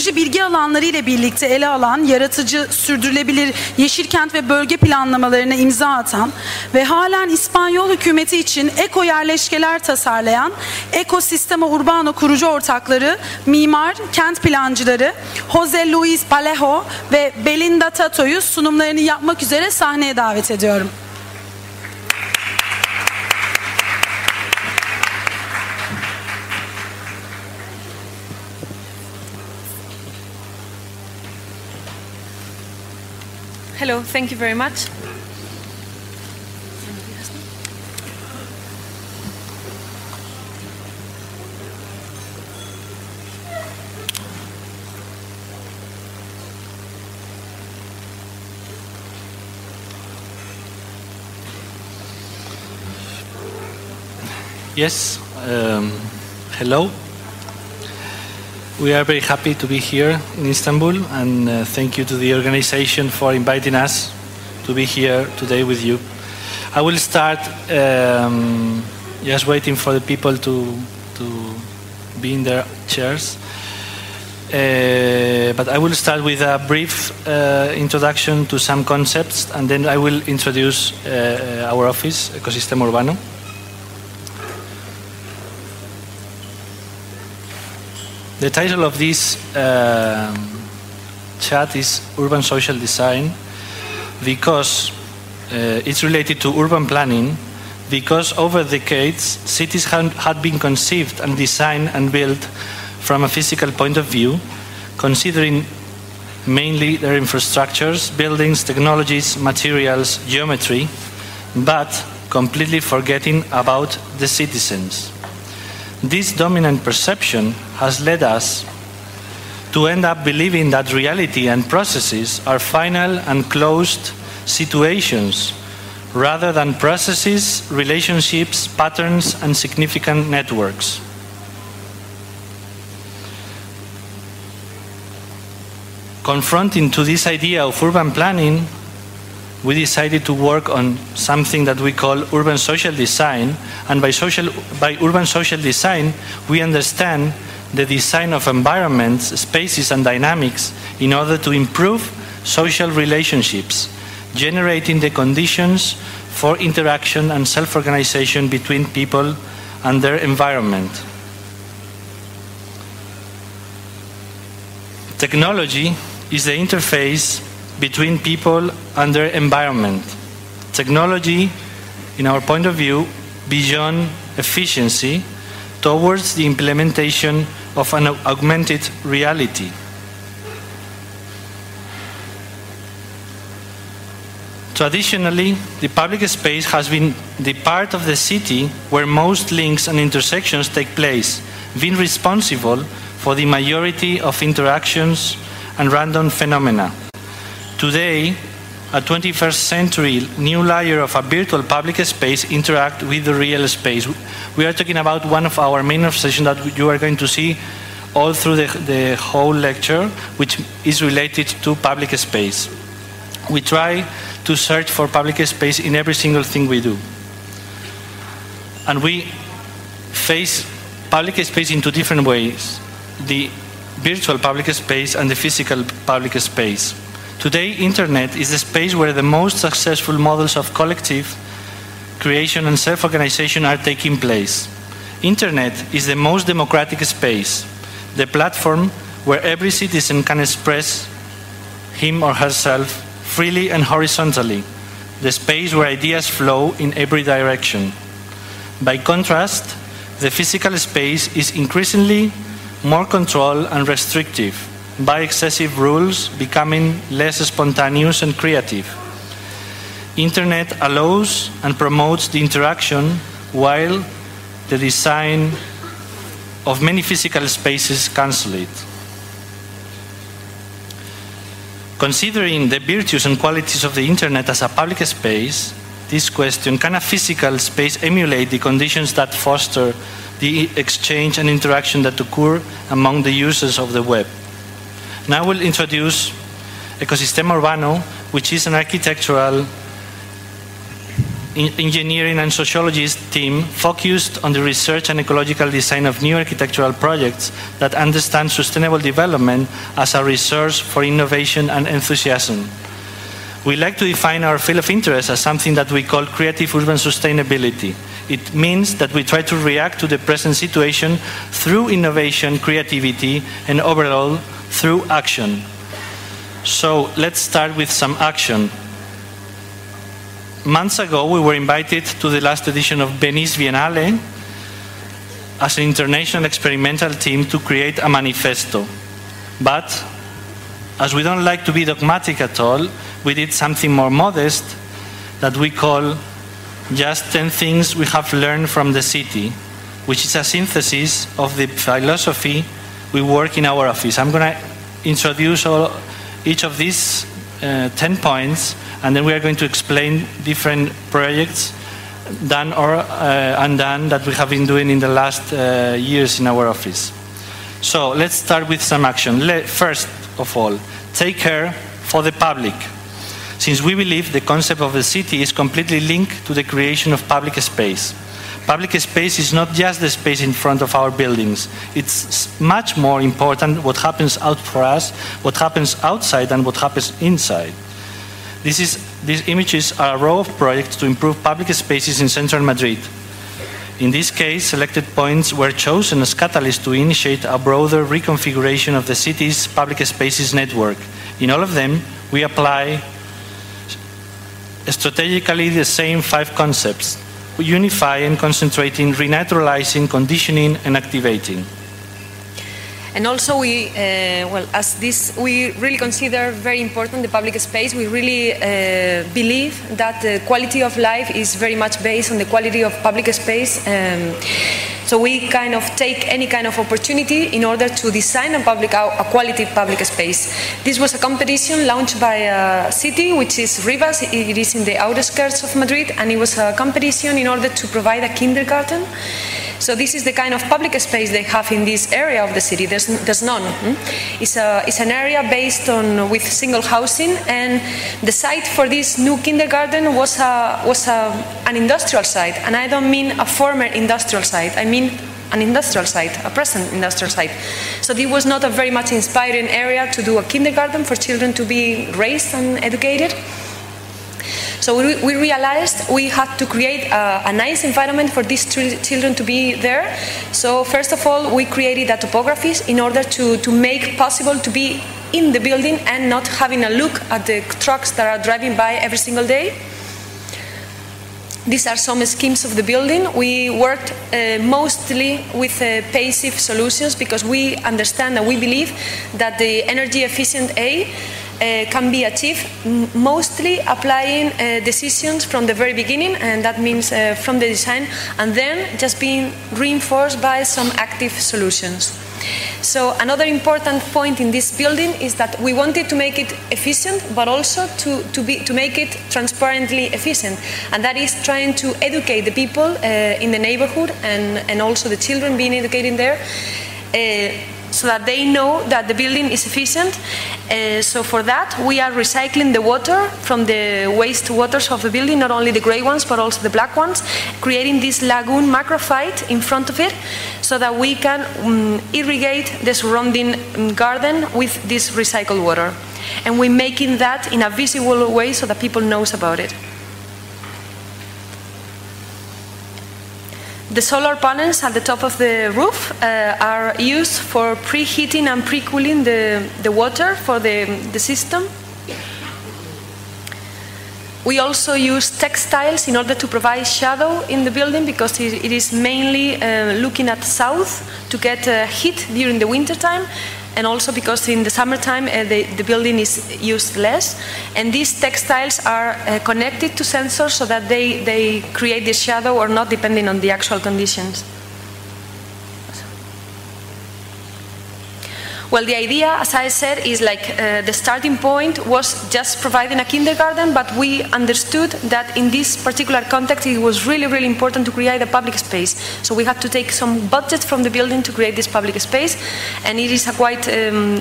teknoloji bilgi alanları ile birlikte ele alan, yaratıcı, sürdürülebilir yeşil kent ve bölge planlamalarına imza atan ve halen İspanyol hükümeti için eko yerleşkeler tasarlayan Ekosistema Urbano kurucu ortakları, mimar, kent plancıları Jose Luis Vallejo ve Belinda Tato'yu sunumlarını yapmak üzere sahneye davet ediyorum. Hello, thank you very much. Yes, hello. We are very happy to be here in Istanbul, and thank you to the organization for inviting us to be here today with you. I will start just waiting for the people to be in their chairs. But I will start with a brief introduction to some concepts, and then I will introduce our office, Ecosistema Urbano. The title of this chat is Urban Social Design because it's related to urban planning, because over decades cities had been conceived and designed and built from a physical point of view, considering mainly their infrastructures, buildings, technologies, materials, geometry, but completely forgetting about the citizens. This dominant perception has led us to end up believing that reality and processes are final and closed situations, rather than processes, relationships, patterns, and significant networks. Confronting to this idea of urban planning, we decided to work on something that we call urban social design, and by urban social design we understand the design of environments, spaces and dynamics in order to improve social relationships, generating the conditions for interaction and self-organization between people and their environment. Technology is the interface between people and their environment. Technology, in our point of view, beyond efficiency, towards the implementation of an augmented reality. Traditionally, the public space has been the part of the city where most links and intersections take place, being responsible for the majority of interactions and random phenomena. Today, a 21st century new layer of a virtual public space interact with the real space. We are talking about one of our main obsessions that you are going to see all through the whole lecture, which is related to public space. We try to search for public space in every single thing we do. And we face public space in two different ways: the virtual public space and the physical public space. Today, Internet is the space where the most successful models of collective creation and self-organization are taking place. Internet is the most democratic space, the platform where every citizen can express him or herself freely and horizontally, the space where ideas flow in every direction. By contrast, the physical space is increasingly more controlled and restrictive by excessive rules, becoming less spontaneous and creative. Internet allows and promotes the interaction, while the design of many physical spaces cancel it. Considering the virtues and qualities of the Internet as a public space, this question: can a physical space emulate the conditions that foster the exchange and interaction that occur among the users of the web? Now I will introduce Ecosistema Urbano, which is an architectural engineering and sociologist team focused on the research and ecological design of new architectural projects that understand sustainable development as a resource for innovation and enthusiasm. We like to define our field of interest as something that we call creative urban sustainability. It means that we try to react to the present situation through innovation, creativity, and overall through action. So let's start with some action. Months ago, we were invited to the last edition of Venice Biennale as an international experimental team to create a manifesto. But as we don't like to be dogmatic at all, we did something more modest that we call just 10 things we have learned from the city, which is a synthesis of the philosophy we work in our office. I'm going to introduce each of these 10 points, and then we are going to explain different projects done or undone that we have been doing in the last years in our office. So let's start with some action. First of all, take care for the public. Since we believe the concept of the city is completely linked to the creation of public space. Public space is not just the space in front of our buildings. It's much more important what happens out for us, what happens outside, and what happens inside. These images are a row of projects to improve public spaces in central Madrid. In this case, selected points were chosen as catalysts to initiate a broader reconfiguration of the city's public spaces network. In all of them, we apply strategically the same 5 concepts: unifying, concentrating, renaturalizing, conditioning, and activating. And also, we really consider very important the public space. We really believe that the quality of life is very much based on the quality of public space. So we kind of take any kind of opportunity in order to design a quality public space. This was a competition launched by a city, which is Rivas. It is in the outskirts of Madrid, and it was a competition in order to provide a kindergarten. So this is the kind of public space they have in this area of the city. There's none. It's an area based on with single housing, and the site for this new kindergarten was an industrial site, and I don't mean a former industrial site. I mean an industrial site, a present industrial site. So this was not a very much inspiring area to do a kindergarten for children to be raised and educated. So we realized we had to create a nice environment for these children to be there. So first of all, we created a topography in order to make possible to be in the building and not having a look at the trucks that are driving by every single day. These are some schemes of the building. We worked mostly with passive solutions because we understand and we believe that the energy efficient can be achieved mostly applying decisions from the very beginning, and that means from the design, and then just being reinforced by some active solutions. So another important point in this building is that we wanted to make it efficient, but also to make it transparently efficient, and that is trying to educate the people in the neighborhood and also the children being educated there, so that they know that the building is efficient. So for that, we are recycling the water from the waste waters of the building, not only the gray ones, but also the black ones, creating this lagoon macrophyte in front of it, so that we can irrigate the surrounding garden with this recycled water. And we're making that in a visible way so that people knows about it. The solar panels at the top of the roof are used for preheating and pre-cooling the water for the system. We also use textiles in order to provide shadow in the building, because it is mainly looking at south to get heat during the winter time, and also because in the summertime the building is used less. And these textiles are connected to sensors so that they create the shadow or not, depending on the actual conditions. Well, the idea, as I said, is like the starting point was just providing a kindergarten, but we understood that in this particular context it was really, really important to create a public space. So we had to take some budget from the building to create this public space, and it is a quite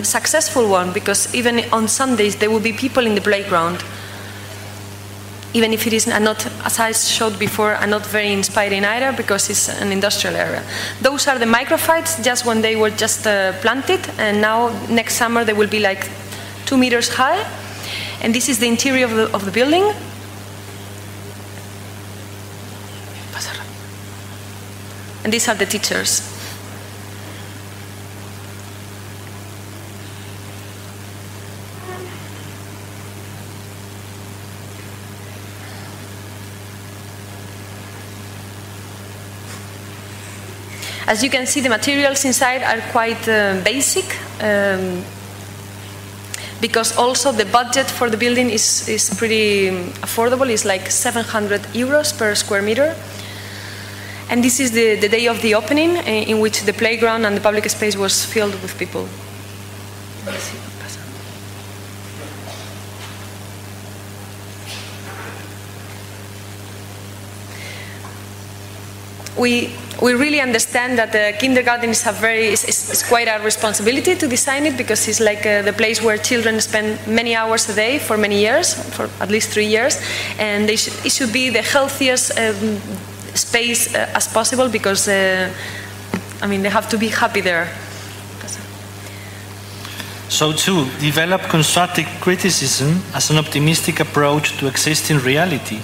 successful one, because even on Sundays there will be people in the playground. even if it is not, as I showed before, not very inspiring either, because it's an industrial area. Those are the microphytes just when they were just planted, and now next summer they will be like 2 meters high. And this is the interior of the building. And these are the teachers. As you can see, the materials inside are quite basic, because also the budget for the building is pretty affordable. It's like 700 euros per square meter. And this is the day of the opening, in which the playground and the public space was filled with people. We really understand that the kindergarten is quite a responsibility to design it, because it's like the place where children spend many hours a day for many years, for at least 3 years, and it should be the healthiest space as possible, because I mean, they have to be happy there. So too, develop constructive criticism as an optimistic approach to existing reality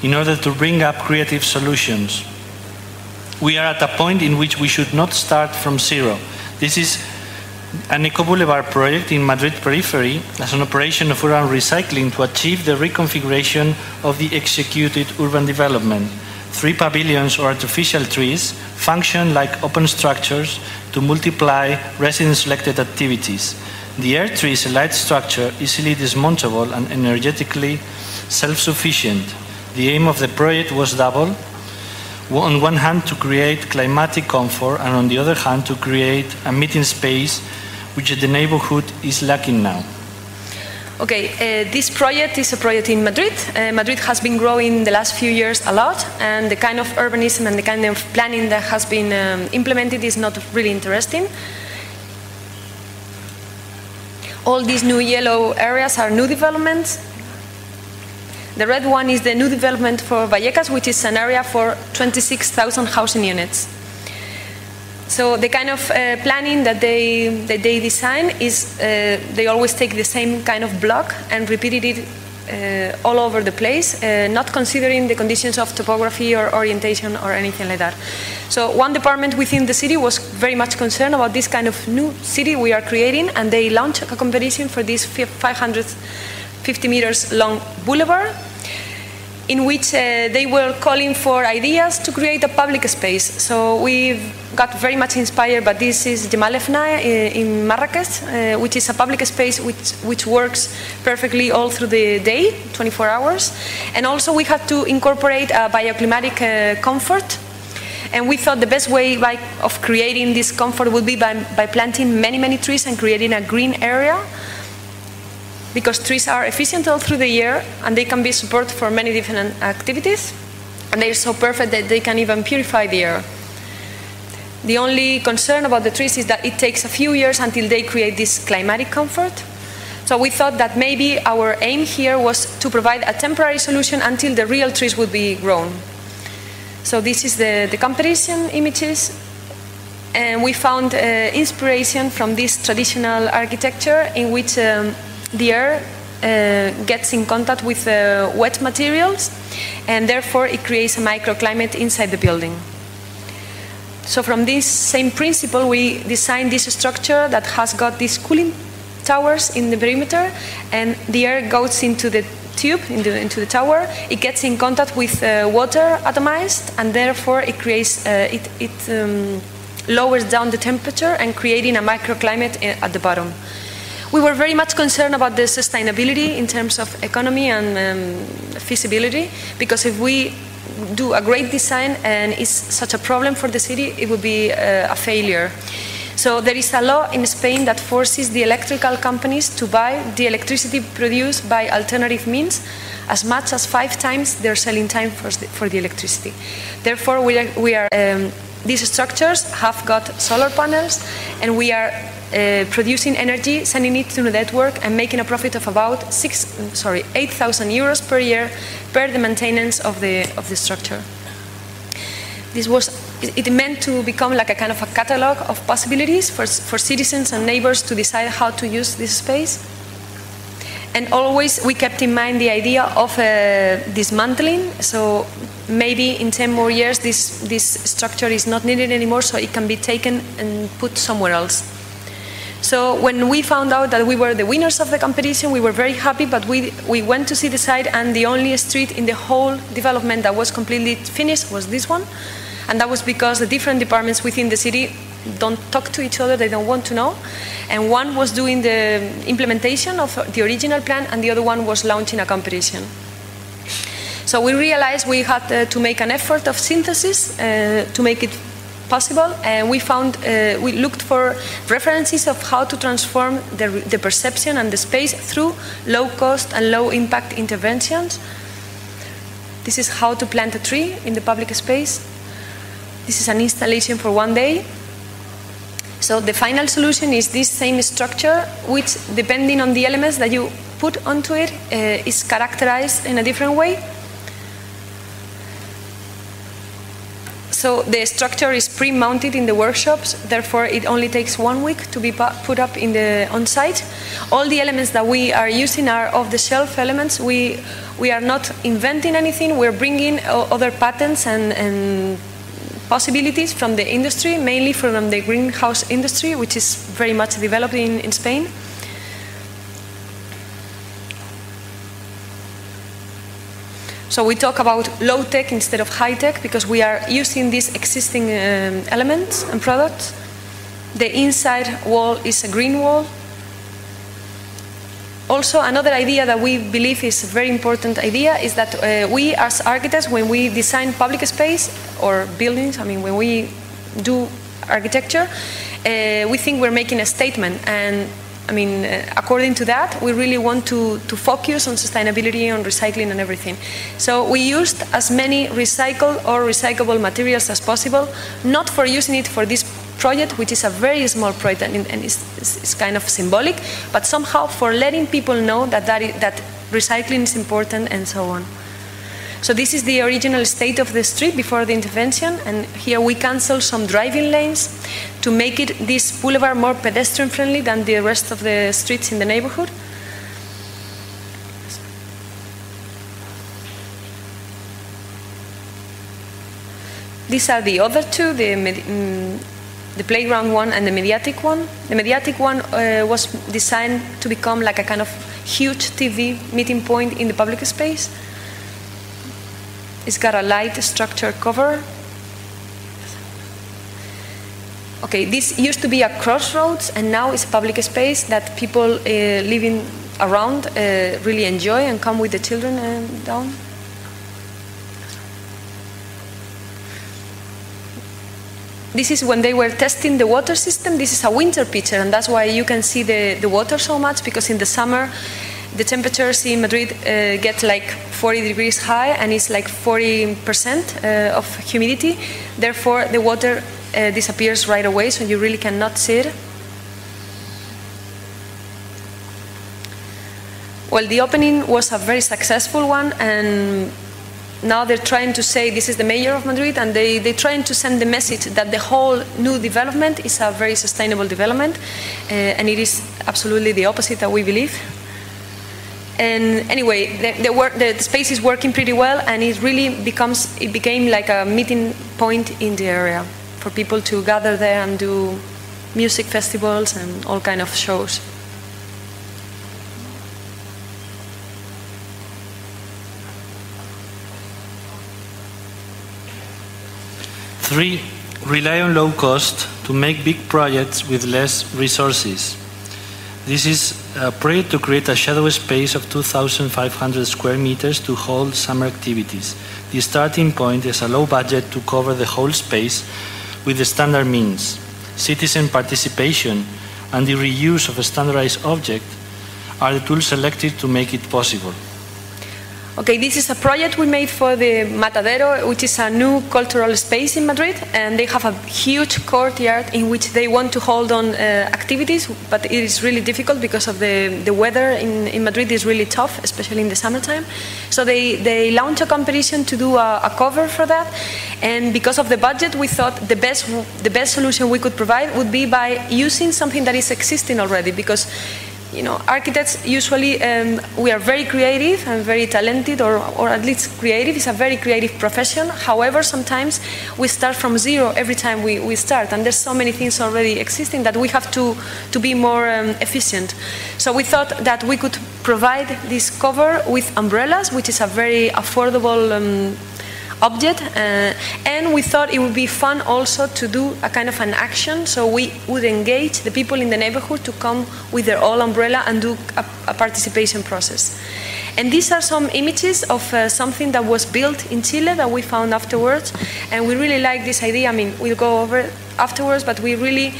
in order to bring up creative solutions. We are at a point in which we should not start from zero. This is an Eco-Boulevard project in Madrid periphery as an operation of urban recycling to achieve the reconfiguration of the executed urban development. 3 pavilions or artificial trees function like open structures to multiply resident-selected activities. The air tree is a light structure, easily dismountable and energetically self-sufficient. The aim of the project was double. On one hand, to create climatic comfort, and on the other hand, to create a meeting space which the neighborhood is lacking now. Okay, this project is a project in Madrid. Madrid has been growing the last few years a lot, and the kind of urbanism and the kind of planning that has been implemented is not really interesting. All these new yellow areas are new developments. The red one is the new development for Vallecas, which is an area for 26,000 housing units. So the kind of planning that they design is they always take the same kind of block and repeated it all over the place, not considering the conditions of topography or orientation or anything like that. So one department within the city was very much concerned about this kind of new city we are creating, and they launched a competition for this 550 meters long boulevard, in which they were calling for ideas to create a public space. So we got very much inspired by this is Gemalefna in Marrakech, which is a public space which works perfectly all through the day, 24 hours. And also we had to incorporate a bioclimatic comfort. And we thought the best way of creating this comfort would be by planting many, many trees and creating a green area, because trees are efficient all through the year and they can be support for many different activities, and they're so perfect that they can even purify the air. The only concern about the trees is that it takes a few years until they create this climatic comfort. So we thought that maybe our aim here was to provide a temporary solution until the real trees would be grown. So this is the competition images, and we found inspiration from this traditional architecture in which the air gets in contact with wet materials, and therefore it creates a microclimate inside the building. So from this same principle, we designed this structure that has got these cooling towers in the perimeter, and the air goes into the tube, into the tower. It gets in contact with water atomized, and therefore it creates lowers down the temperature and creating a microclimate at the bottom. We were very much concerned about the sustainability in terms of economy and feasibility, because if we do a great design and it's such a problem for the city, it would be a failure. So there is a law in Spain that forces the electrical companies to buy the electricity produced by alternative means as much as 5 times their selling time for the electricity. Therefore, these structures have got solar panels, and we are producing energy, sending it to the network, and making a profit of about 8,000 euros per year per the maintenance of the structure. It meant to become like a kind of a catalog of possibilities for citizens and neighbors to decide how to use this space. And always we kept in mind the idea of dismantling, so maybe in 10 more years this structure is not needed anymore, so it can be taken and put somewhere else. So when we found out that we were the winners of the competition, we were very happy, but we went to see the site, and the only street in the whole development that was completely finished was this one. And that was because the different departments within the city don't talk to each other, they don't want to know. And one was doing the implementation of the original plan, and the other one was launching a competition. So we realized we had to make an effort of synthesis to make it possible, and we looked for references of how to transform the perception and the space through low cost and low impact interventions. This is how to plant a tree in the public space. This is an installation for one day. So the final solution is this same structure, which, depending on the elements that you put onto it, is characterized in a different way. So the structure is pre-mounted in the workshops, therefore it only takes 1 week to be put up in the on-site. All the elements that we are using are off-the-shelf elements. We are not inventing anything, we're bringing other patents and possibilities from the industry, mainly from the greenhouse industry, which is very much developed in Spain. So we talk about low-tech instead of high-tech because we are using these existing elements and products. The inside wall is a green wall. Also, another idea that we believe is a very important idea is that we as architects, when we design public space or buildings, I mean, when we do architecture, we think we're making a statement. And I mean, according to that, we really want to focus on sustainability, on recycling and everything. So we used as many recycled or recyclable materials as possible, not for using it for this project, which is a very small project and it's kind of symbolic, but somehow for letting people know that recycling is important and so on. So this is the original state of the street before the intervention, and here we cancel some driving lanes to make this boulevard more pedestrian friendly than the rest of the streets in the neighborhood. These are the other two, the playground one and the mediatic one. The mediatic one was designed to become like a kind of huge TV meeting point in the public space. It's got a light structure cover. Okay, this used to be a crossroads, and now it's a public space that people living around really enjoy and come with the children down. This is when they were testing the water system. This is a winter picture, and that's why you can see the water so much, because in the summer the temperatures in Madrid get like 40 degrees high, and it's like 40% of humidity. Therefore, the water disappears right away, so you really cannot see it. Well, the opening was a very successful one, and now they're trying to say this is the mayor of Madrid, and they're trying to send the message that the whole new development is a very sustainable development, and it is absolutely the opposite that we believe. And anyway, the space is working pretty well, and it became like a meeting point in the area for people to gather there and do music festivals and all kind of shows. Three, rely on low cost to make big projects with less resources. This is a project to create a shadow space of 2,500 square meters to hold summer activities. The starting point is a low budget to cover the whole space with the standard means. Citizen participation and the reuse of a standardized object are the tools selected to make it possible. Okay, this is a project we made for the Matadero, which is a new cultural space in Madrid, and they have a huge courtyard in which they want to hold on activities, but it is really difficult because of the weather in Madrid is really tough, especially in the summertime. So they launched a competition to do a cover for that, and because of the budget, we thought the best solution we could provide would be by using something that is existing already, because architects usually, we are very creative and very talented, or at least creative. It's a very creative profession. However, sometimes we start from zero every time we start, and there's so many things already existing that we have to be more efficient. So we thought that we could provide this cover with umbrellas, which is a very affordable object, and we thought it would be fun also to do a kind of an action, so we would engage the people in the neighborhood to come with their own umbrella and do a participation process. And these are some images of something that was built in Chile that we found afterwards, and we really like this idea. I mean, we'll go over it afterwards, but we really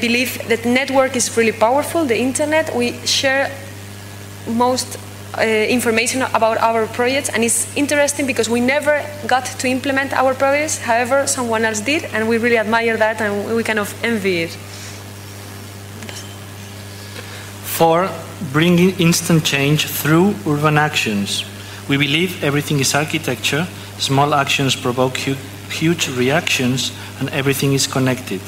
believe that network is really powerful, the internet. We share most information about our projects, and it's interesting because we never got to implement our projects. However, someone else did, and we really admire that, and we kind of envy it. 4, bringing instant change through urban actions. We believe everything is architecture, small actions provoke huge reactions, and everything is connected.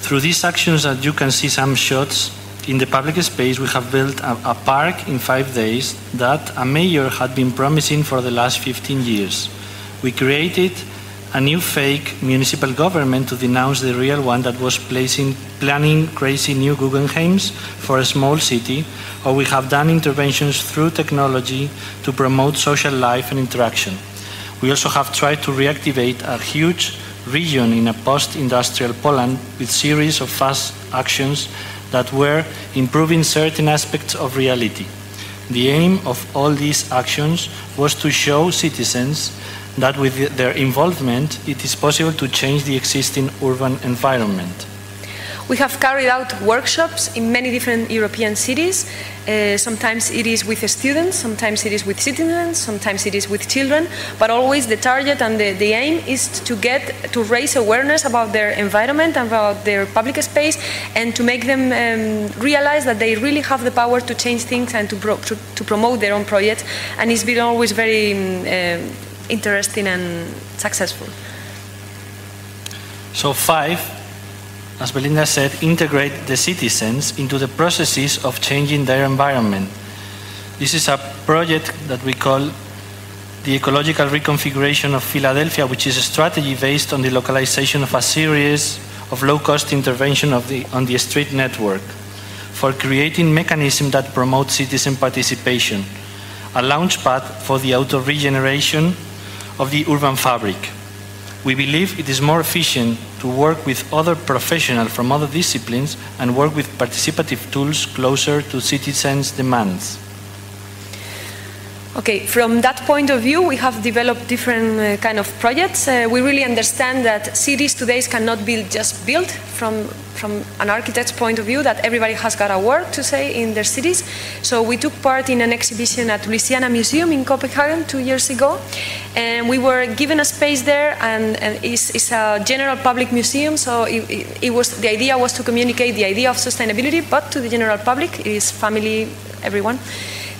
Through these actions, as you can see some shots, in the public space, we have built a park in 5 days that a mayor had been promising for the last 15 years. We created a new fake municipal government to denounce the real one that was planning crazy new Guggenheims for a small city, or we have done interventions through technology to promote social life and interaction. We also have tried to reactivate a huge region in a post-industrial Poland with series of fast actions that were improving certain aspects of reality. The aim of all these actions was to show citizens that with their involvement, it is possible to change the existing urban environment. We have carried out workshops in many different European cities. Sometimes it is with students, sometimes it is with citizens, sometimes it is with children, but always the target and the aim is to raise awareness about their environment and about their public space, and to make them realize that they really have the power to change things and to promote their own projects, and it's been always very interesting and successful. So 5, as Belinda said, integrate the citizens into the processes of changing their environment. This is a project that we call the Ecological Reconfiguration of Philadelphia, which is a strategy based on the localization of a series of low-cost intervention on the street network for creating mechanisms that promote citizen participation, a launchpad for the auto-regeneration of the urban fabric. We believe it is more efficient to work with other professionals from other disciplines and work with participative tools closer to citizens' demands. Okay, from that point of view, we have developed different kind of projects. We really understand that cities today cannot be just built from an architect's point of view, that everybody has got a word to say in their cities. So we took part in an exhibition at Louisiana Museum in Copenhagen 2 years ago, and we were given a space there, and it's a general public museum, so the idea was to communicate the idea of sustainability, but to the general public, it is family, everyone.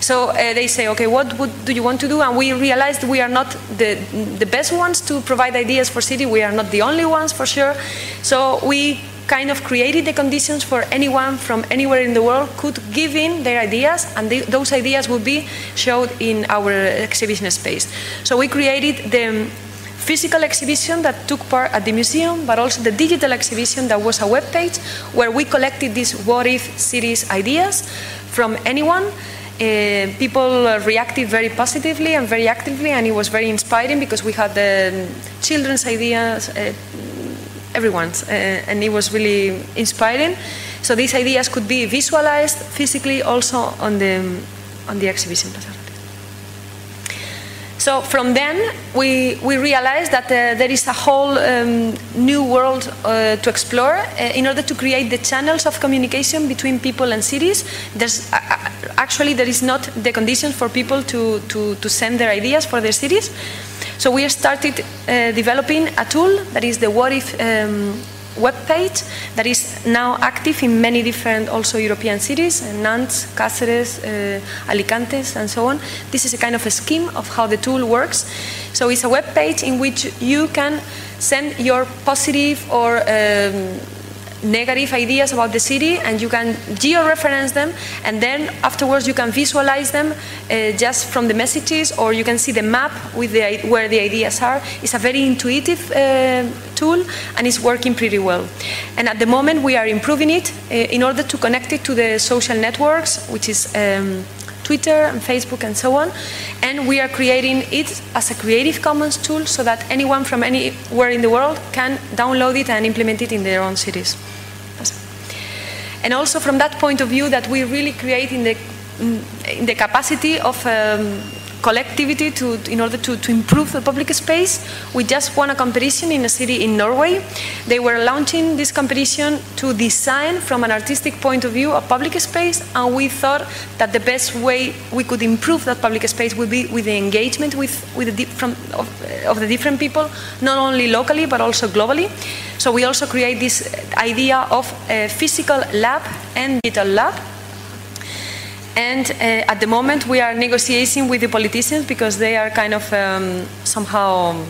So they say, okay, what do you want to do? And we realized we are not the best ones to provide ideas for city. We are not the only ones, for sure. So we kind of created the conditions for anyone from anywhere in the world could give in their ideas, and those ideas would be showed in our exhibition space. So we created the physical exhibition that took part at the museum, but also the digital exhibition that was a web page where we collected these what-if cities ideas from anyone. People reacted very positively and very actively, and it was very inspiring because we had children's ideas, everyone's, and it was really inspiring. So these ideas could be visualized physically also on the exhibition. So from then, we realized that there is a whole new world to explore in order to create the channels of communication between people and cities. There's actually there is not the conditions for people to send their ideas for their cities. So we started developing a tool that is the What If web page that is now active in many different also European cities, Nantes, Cáceres, Alicante, and so on. This is a kind of a scheme of how the tool works. So it's a web page in which you can send your positive or negative ideas about the city, and you can geo-reference them, and then afterwards you can visualize them just from the messages, or you can see the map with where the ideas are. It's a very intuitive tool, and it's working pretty well. And at the moment we are improving it in order to connect it to the social networks, which is Twitter and Facebook and so on, and we are creating it as a Creative Commons tool so that anyone from anywhere in the world can download it and implement it in their own cities. And also from that point of view, that we really create in the capacity of collectivity in order to improve the public space. We just won a competition in a city in Norway. They were launching this competition to design from an artistic point of view a public space, and we thought that the best way we could improve that public space would be with the engagement of the different people, not only locally but also globally. So we also create this idea of a physical lab and digital lab. And at the moment we are negotiating with the politicians because they are kind of somehow,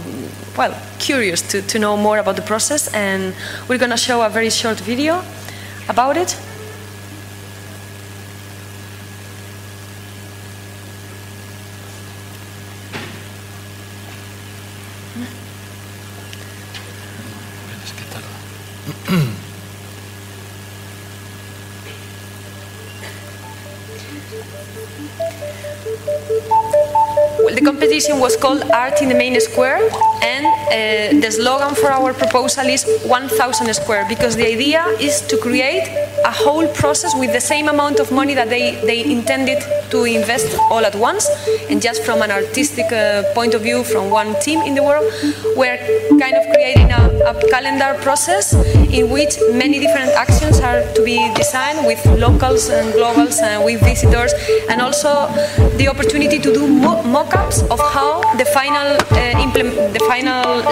well, curious to know more about the process, and we're going to show a very short video about it. Well, the competition was called Art in the Main Square, and the slogan for our proposal is 1,000 square, because the idea is to create a whole process with the same amount of money that they intended to invest all at once. And just from an artistic point of view, from one team in the world, we're kind of creating a calendar process in which many different actions are to be designed with locals and globals and with visitors, and also the opportunity to do mock-ups of how the final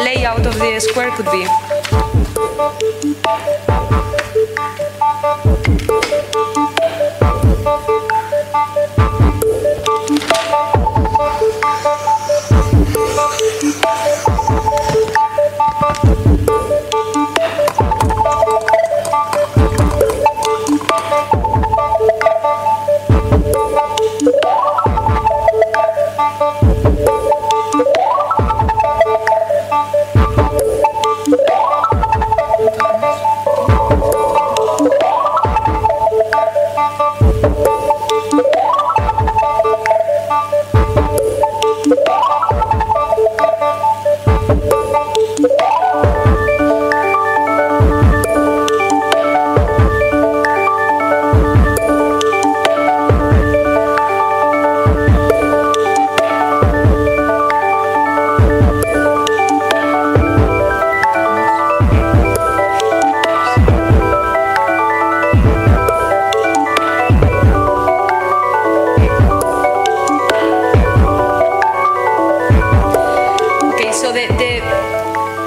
layout of the square could be.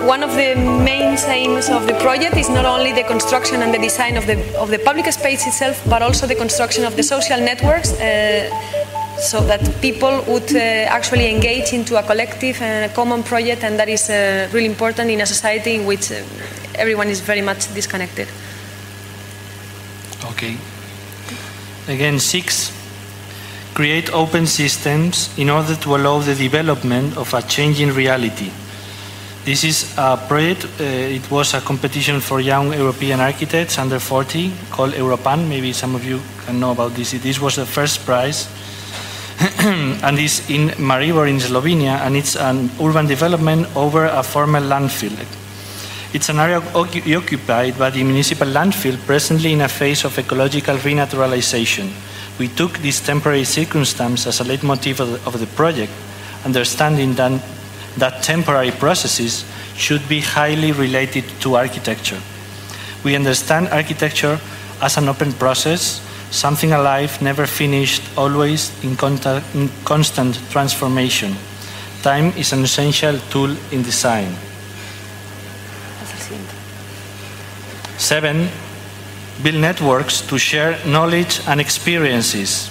One of the main aims of the project is not only the construction and the design of the public space itself, but also the construction of the social networks, so that people would actually engage into a collective and a common project, and that is really important in a society in which everyone is very much disconnected. Okay. Again, 6. Create open systems in order to allow the development of a changing reality. This is a project, it was a competition for young European architects under 40 called Europan. Maybe some of you can know about this. This was the first prize. And it's in Maribor in Slovenia, and it's an urban development over a former landfill. It's an area occupied by the municipal landfill, presently in a phase of ecological renaturalization. We took this temporary circumstance as a leitmotif of the project, understanding that temporary processes should be highly related to architecture. We understand architecture as an open process, something alive, never finished, always in constant transformation. Time is an essential tool in design. 7. Build networks to share knowledge and experiences.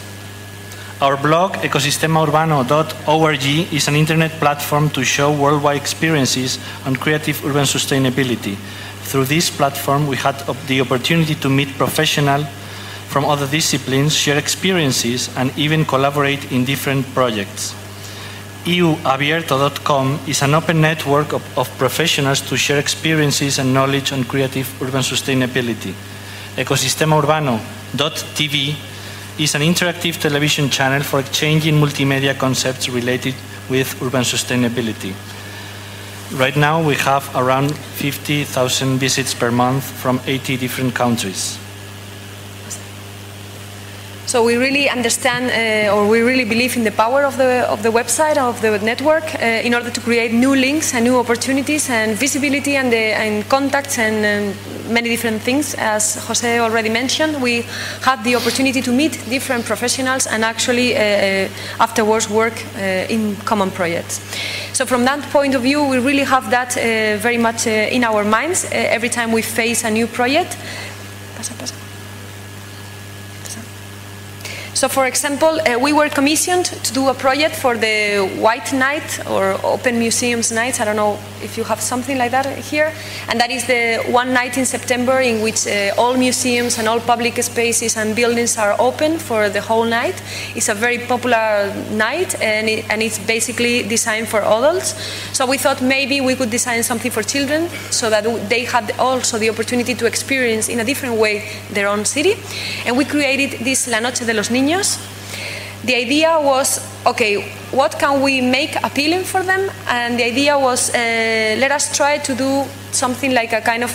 Our blog, ecosistemaurbano.org, is an internet platform to show worldwide experiences on creative urban sustainability. Through this platform, we had the opportunity to meet professionals from other disciplines, share experiences, and even collaborate in different projects. euabierto.com is an open network of professionals to share experiences and knowledge on creative urban sustainability. Ecosistemaurbano.tv is an interactive television channel for exchanging multimedia concepts related with urban sustainability. Right now we have around 50,000 visits per month from 80 different countries. So we really understand, or we really believe in the power of the website, of the network, in order to create new links and new opportunities and visibility and contacts and many different things. As Jose already mentioned, we had the opportunity to meet different professionals and actually afterwards work in common projects. So from that point of view, we really have that very much in our minds every time we face a new project. So for example, we were commissioned to do a project for the White Night or Open Museums Nights. I don't know if you have something like that here. And that is the one night in September in which all museums and all public spaces and buildings are open for the whole night. It's a very popular night and it's basically designed for adults. So we thought maybe we could design something for children so that they had also the opportunity to experience in a different way their own city. And we created this La Noche de los Niños. The idea was, okay, what can we make appealing for them? And the idea was, let us try to do something like a kind of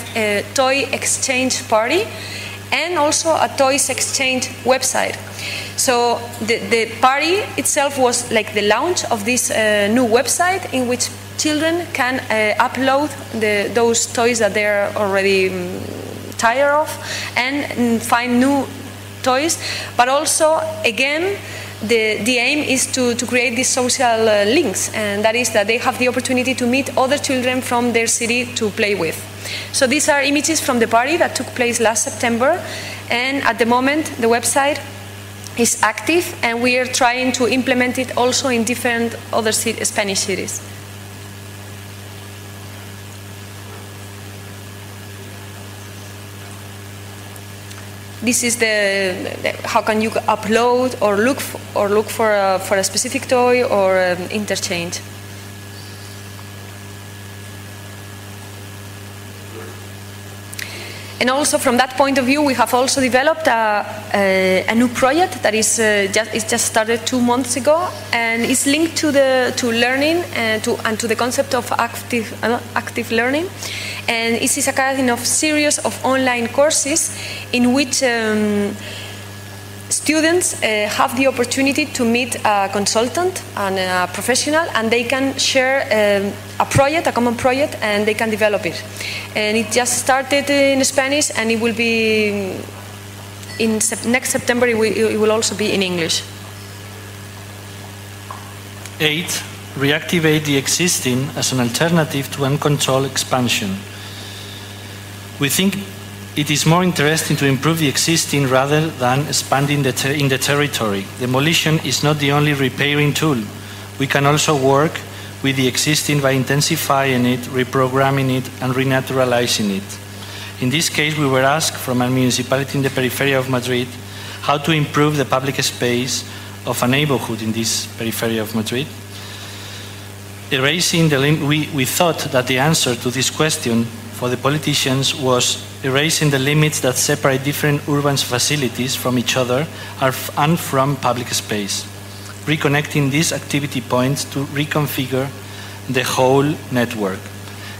toy exchange party and also a toys exchange website. So the party itself was like the launch of this new website in which children can upload those toys that they're already tired of and find new toys, but also again the aim is to create these social links, and that is that they have the opportunity to meet other children from their city to play with. So these are images from the party that took place last September, and at the moment the website is active and we are trying to implement it also in different other Spanish cities. This is how can you upload or look for a specific toy or interchange. And also from that point of view, we have also developed a new project that is just started 2 months ago, and is linked to learning and to the concept of active learning. And this is a kind of series of online courses in which students have the opportunity to meet a consultant and a professional, and they can share a common project, and they can develop it. And it just started in Spanish, and it will be next September. It will also be in English. 8. Reactivate the existing as an alternative to uncontrolled expansion. We think it is more interesting to improve the existing rather than expanding in the territory. Demolition is not the only repairing tool. We can also work with the existing by intensifying it, reprogramming it, and renaturalizing it. In this case, we were asked from a municipality in the periphery of Madrid how to improve the public space of a neighborhood in this periphery of Madrid. We thought that the answer to this question for the politicians was erasing the limits that separate different urban facilities from each other and from public space, reconnecting these activity points to reconfigure the whole network,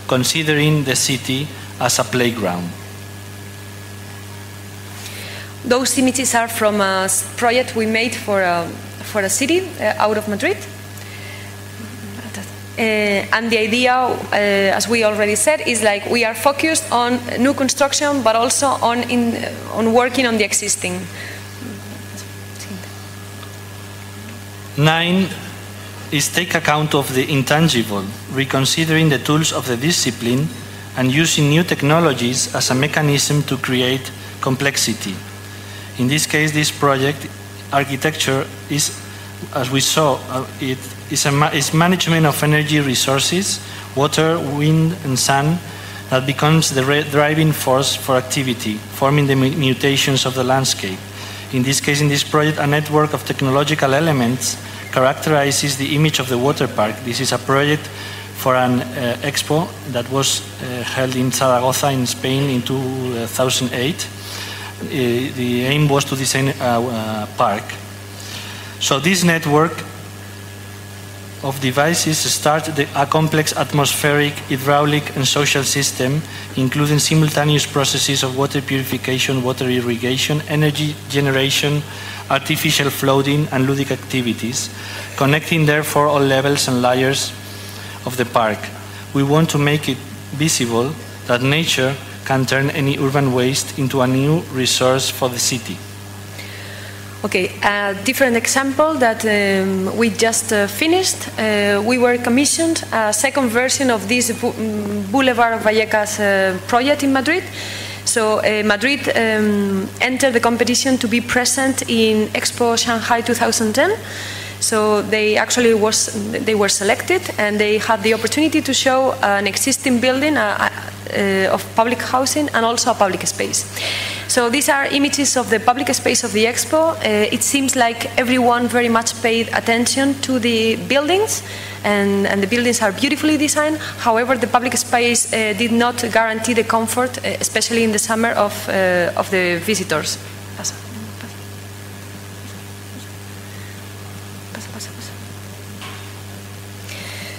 considering the city as a playground. Those images are from a project we made for a city out of Madrid. And the idea, as we already said, is like we are focused on new construction, but also on working on the existing. 9 is take account of the intangible, reconsidering the tools of the discipline and using new technologies as a mechanism to create complexity. In this case, this project architecture is, as we saw, it is management of energy resources, water, wind, and sun, that becomes the driving force for activity, forming the mutations of the landscape. In this case, in this project, a network of technological elements characterizes the image of the water park. This is a project for an expo that was held in Zaragoza in Spain in 2008. The aim was to design a park. So this network of devices start a complex atmospheric, hydraulic and social system, including simultaneous processes of water purification, water irrigation, energy generation, artificial flooding and ludic activities, connecting therefore all levels and layers of the park. We want to make it visible that nature can turn any urban waste into a new resource for the city. Okay, a different example that we just finished. We were commissioned a second version of this Boulevard of Vallecas project in Madrid. So Madrid entered the competition to be present in Expo Shanghai 2010. So they actually were selected, and they had the opportunity to show an existing building of public housing and also a public space. So these are images of the public space of the expo. It seems like everyone very much paid attention to the buildings, and the buildings are beautifully designed. However, the public space did not guarantee the comfort, especially in the summer, of the visitors.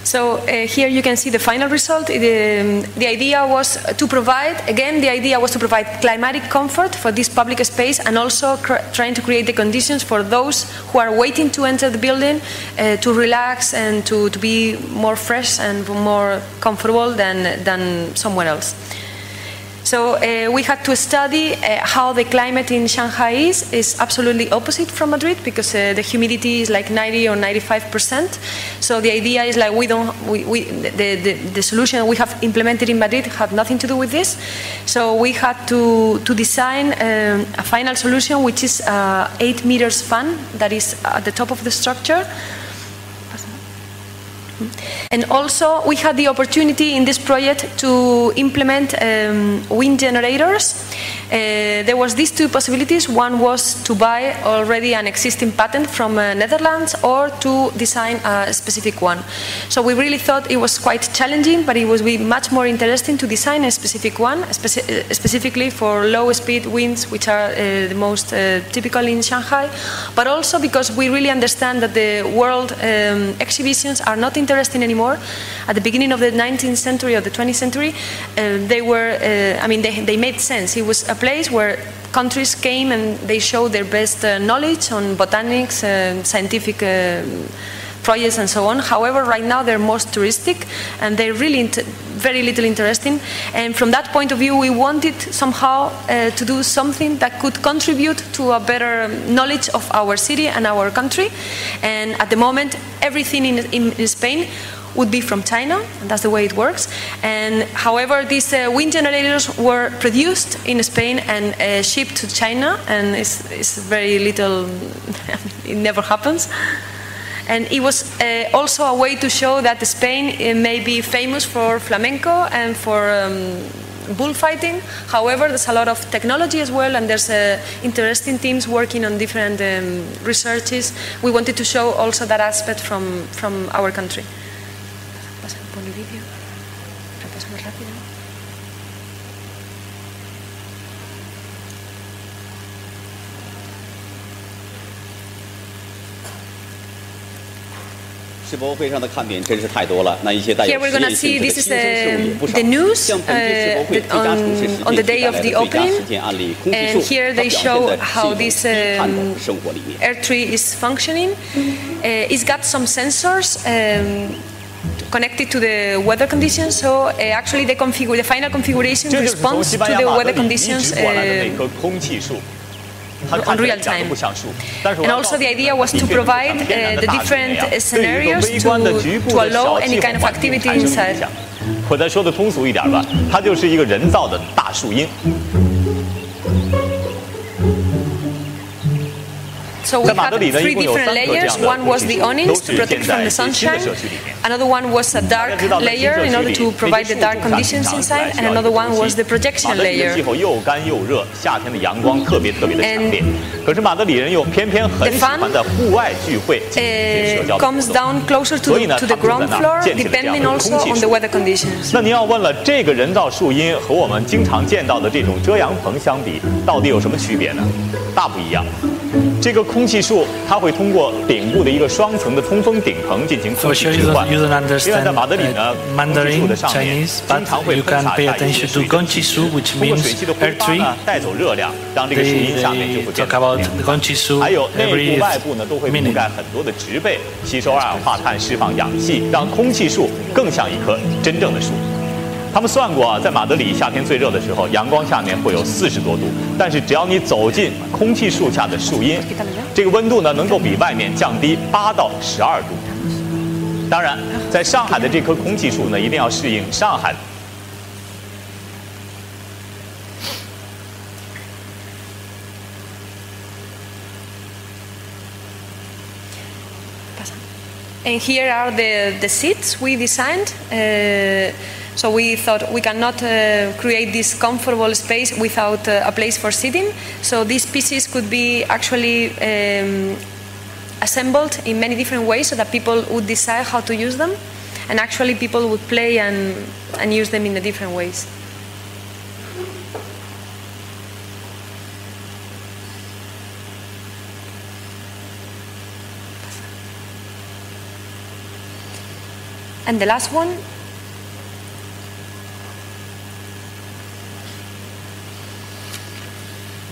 So here you can see the final result. The idea was to provide, again, climatic comfort for this public space, and also trying to create the conditions for those who are waiting to enter the building to relax and to be more fresh and more comfortable than somewhere else. So we had to study how the climate in Shanghai is absolutely opposite from Madrid, because the humidity is like 90 or 95%. So the idea is like the solution we have implemented in Madrid had nothing to do with this. So we had to design a final solution, which is 8 meters fan that is at the top of the structure. And also we had the opportunity in this project to implement wind generators. There was these two possibilities. One was to buy already an existing patent from Netherlands, or to design a specific one. So we really thought it was quite challenging, but it would be much more interesting to design a specific one, specifically for low speed winds, which are the most typical in Shanghai, but also because we really understand that the world exhibitions are not interesting anymore. At the beginning of the 19th century or the 20th century, they were, they made sense. It was a place where countries came and they showed their best knowledge on botanics, scientific projects and so on. However, right now they're most touristic, and they're really very little interesting. And from that point of view, we wanted somehow to do something that could contribute to a better knowledge of our city and our country. And at the moment, everything in Spain would be from China, and that's the way it works. And however, these wind generators were produced in Spain and shipped to China, and it's very little, it never happens. And it was also a way to show that Spain may be famous for flamenco and for bullfighting. However, there's a lot of technology as well, and there's interesting teams working on different researches. We wanted to show also that aspect from our country. Here we're going to see, this is the news on the day of the opening, and here they show how this air tree is functioning. It's got some sensors. connected to the weather conditions. So actually the final configuration responds to the weather conditions on real time. And also the idea was to provide the different scenarios to allow any kind of activity inside. 或者说的通俗一点吧，它就是一个人造的大树荫。 So we had 3 different layers. One was the awnings to protect from the sunshine. Another one was a dark layer in order to provide the dark conditions inside. And another one was the projection layer. 气候又干又热，夏天的阳光特别的强烈。可是马德里人又偏偏很喜欢在户外聚会进行社交活动。 comes down closer to the ground floor, depending also on the weather conditions. 那您要问了，这个人造树荫和我们经常见到的这种遮阳棚相比，到底有什么区别呢？大不一样。 这个空气树，它会通过顶部的一个双层的通风顶棚进行空气置换。因为在马德里呢，空气树的上面经常会喷洒一大些水蒸气，通过水汽的挥发呢，带走热量，让这个树荫下面就会变得凉快。还有内部外部呢，都会覆盖很多的植被，吸收二氧化碳，释放氧气，让空气树更像一棵真正的树。 他们算过啊，在马德里夏天最热的时候，阳光下面会有40多度，但是只要你走进空气树下的树荫，这个温度呢能够比外面降低8到12度。当然，在上海的这棵空气树呢，一定要适应上海。 And here are the seats we designed. So we thought we cannot create this comfortable space without a place for sitting. So these pieces could be actually assembled in many different ways so that people would decide how to use them. And actually people would play and use them in the different ways. And the last one.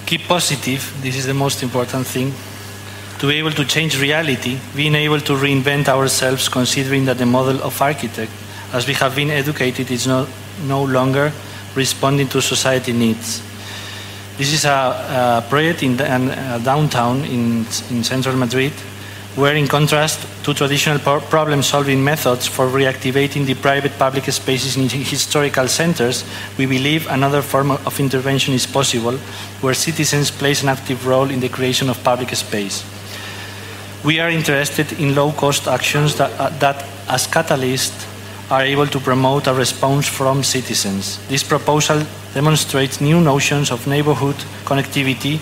Keep positive, this is the most important thing. To be able to change reality, being able to reinvent ourselves, considering that the model of architect, as we have been educated, is no longer responding to society needs. This is a project in downtown in central Madrid, where in contrast to traditional problem-solving methods for reactivating the private public spaces in historical centers, we believe another form of intervention is possible, where citizens play an active role in the creation of public space. We are interested in low-cost actions that as catalysts, are able to promote a response from citizens. This proposal demonstrates new notions of neighborhood connectivity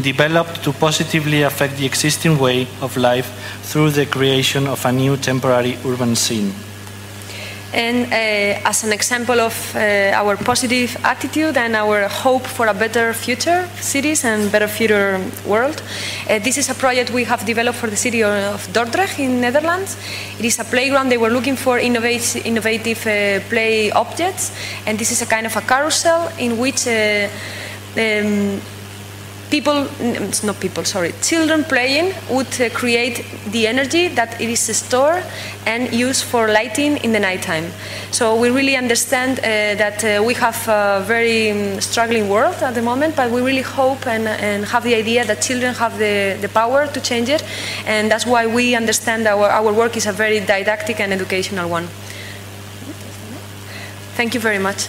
developed to positively affect the existing way of life through the creation of a new temporary urban scene. And as an example of our positive attitude and our hope for a better future cities and better future world, this is a project we have developed for the city of Dordrecht in Netherlands. It is a playground. They were looking for innovative play objects, and this is a kind of a carousel in which children playing would create the energy that it is stored and used for lighting in the nighttime. So we really understand that we have a very struggling world at the moment, but we really hope and have the idea that children have the power to change it, and that's why we understand our work is a very didactic and educational one. Thank you very much.